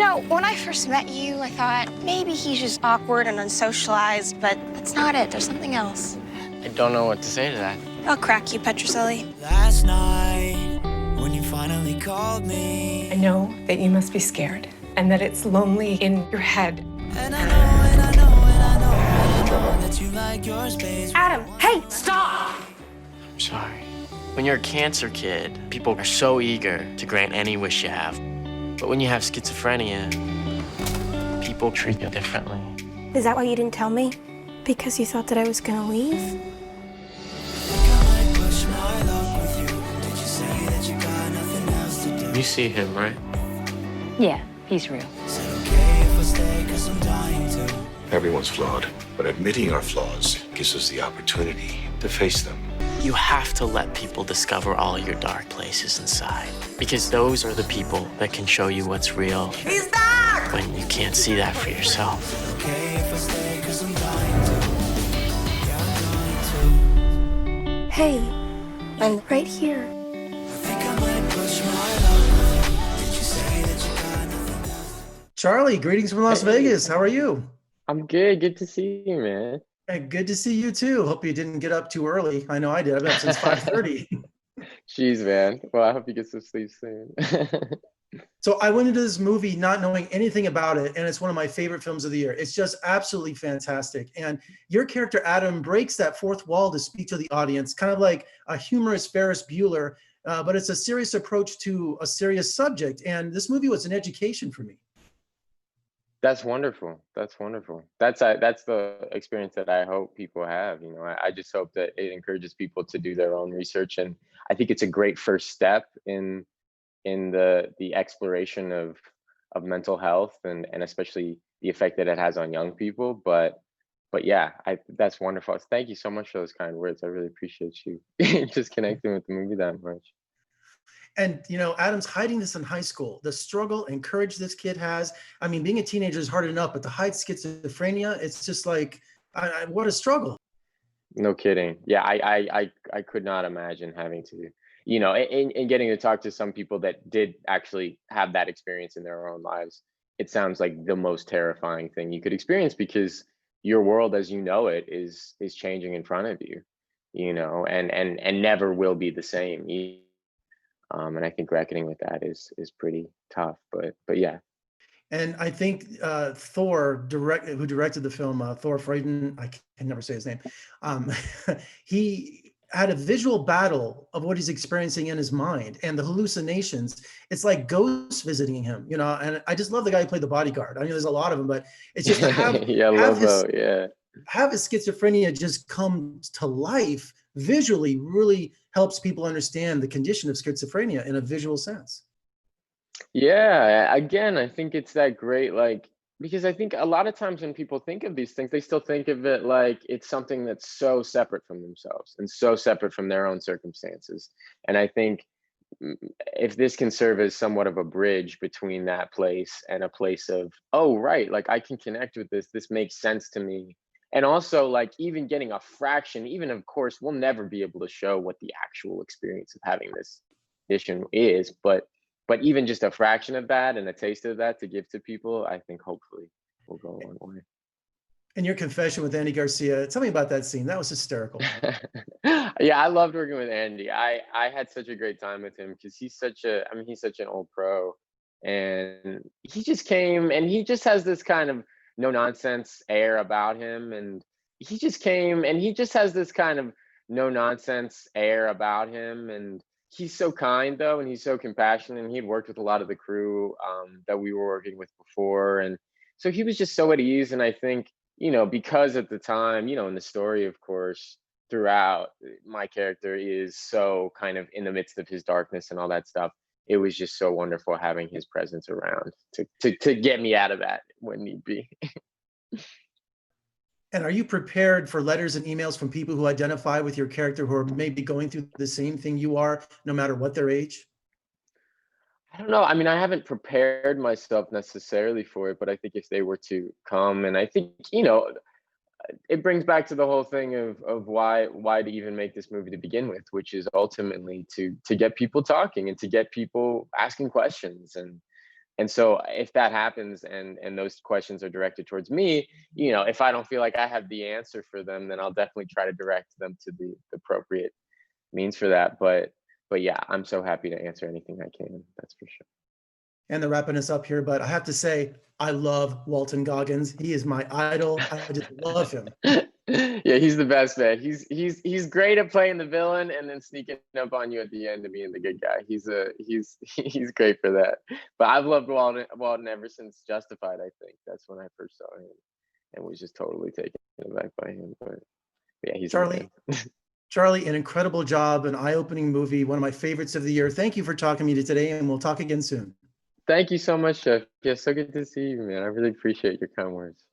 know, when I first met you, I thought maybe he's just awkward and unsocialized, but that's not it. There's something else. I don't know what to say to that. I'll crack you, Petroselli. Last night, when you finally called me, I know that you must be scared and that it's lonely in your head. and I know that you like your space. Adam, hey, stop! I'm sorry. When you're a cancer kid, people are so eager to grant any wish you have. But when you have schizophrenia, people treat you differently. Is that why you didn't tell me? Because you thought that I was gonna leave? You see him, right? Yeah, he's real. Everyone's flawed, but admitting our flaws gives us the opportunity to face them. You have to let people discover all your dark places inside, because those are the people that can show you what's real. He's back! When you can't see that for yourself. Hey, I'm right here. Charlie, greetings from Las Vegas. How are you? I'm good. Good to see you, man. Hey, good to see you too. Hope you didn't get up too early. I know I did. I've been up since 5:30. Jeez, man. Well, I hope you get some sleep soon. So I went into this movie not knowing anything about it, and it's one of my favorite films of the year. It's just absolutely fantastic. And your character, Adam, breaks that fourth wall to speak to the audience, kind of like a humorous Ferris Bueller, but it's a serious approach to a serious subject. And this movie was an education for me. That's wonderful. That's wonderful. That's the experience that I hope people have. You know, I just hope that it encourages people to do their own research, and I think it's a great first step in the exploration of mental health and especially the effect that it has on young people. But yeah, that's wonderful. Thank you so much for those kind words. I really appreciate you just connecting with the movie that much. And, you know, Adam's hiding this in high school, the struggle and courage this kid has. I mean, being a teenager is hard enough, but to hide schizophrenia, it's just like, what a struggle. No kidding. Yeah, I could not imagine having to, you know, and getting to talk to some people that did actually have that experience in their own lives. It sounds like the most terrifying thing you could experience, because your world as you know it is changing in front of you, you know, and never will be the same. And I think reckoning with that is pretty tough, but yeah. And I think Thor, who directed the film, Thor Freuden, I can never say his name, he had a visual battle of what he's experiencing in his mind and the hallucinations. It's like ghosts visiting him, you know, and I just love the guy who played the bodyguard. I mean, there's a lot of them, but it's just to have, have his schizophrenia just come to life visually really helps people understand the condition of schizophrenia in a visual sense. Yeah, again, I think it's that great, like, because I think a lot of times when people think of these things, they still think of it like it's something that's so separate from themselves and so separate from their own circumstances. And I think if this can serve as somewhat of a bridge between that place and a place of, oh, right, like I can connect with this makes sense to me. And also, like, even getting a fraction, even of course, we'll never be able to show what the actual experience of having this condition is, but even just a fraction of that and a taste of that to give to people, I think hopefully will go a long way. And your confession with Andy Garcia, tell me about that scene. That was hysterical. Yeah, I loved working with Andy. I had such a great time with him because he's such an old pro, and he just came and he just has this kind of no nonsense air about him, and he just has this kind of no nonsense air about him, and he's so kind though, and he's so compassionate, and he'd worked with a lot of the crew that we were working with before, and so he was just so at ease. And I think, you know, because at the time, you know, in the story, of course, throughout, my character is so kind of in the midst of his darkness and all that stuff. It was just so wonderful having his presence around to get me out of that when need be. And are you prepared for letters and emails from people who identify with your character who are maybe going through the same thing you are, no matter what their age? I don't know. I mean, I haven't prepared myself necessarily for it, but I think if they were to come, and I think, you know, it brings back to the whole thing of why to even make this movie to begin with, which is ultimately to get people talking and to get people asking questions. And And so if that happens and those questions are directed towards me, you know, if I don't feel like I have the answer for them, then I'll definitely try to direct them to the appropriate means for that. But yeah, I'm so happy to answer anything I can. That's for sure. And they're wrapping us up here, but I have to say, I love Walton Goggins. He is my idol. I just love him. Yeah, he's the best, man. He's great at playing the villain and then sneaking up on you at the end and being the good guy. He's great for that. But I've loved Walton ever since Justified. I think that's when I first saw him and was just totally taken aback by him. But yeah, he's Charlie. Charlie, an incredible job, an eye-opening movie, one of my favorites of the year. Thank you for talking to me today, and we'll talk again soon. Thank you so much, Jeff. Yeah, so good to see you, man. I really appreciate your kind words.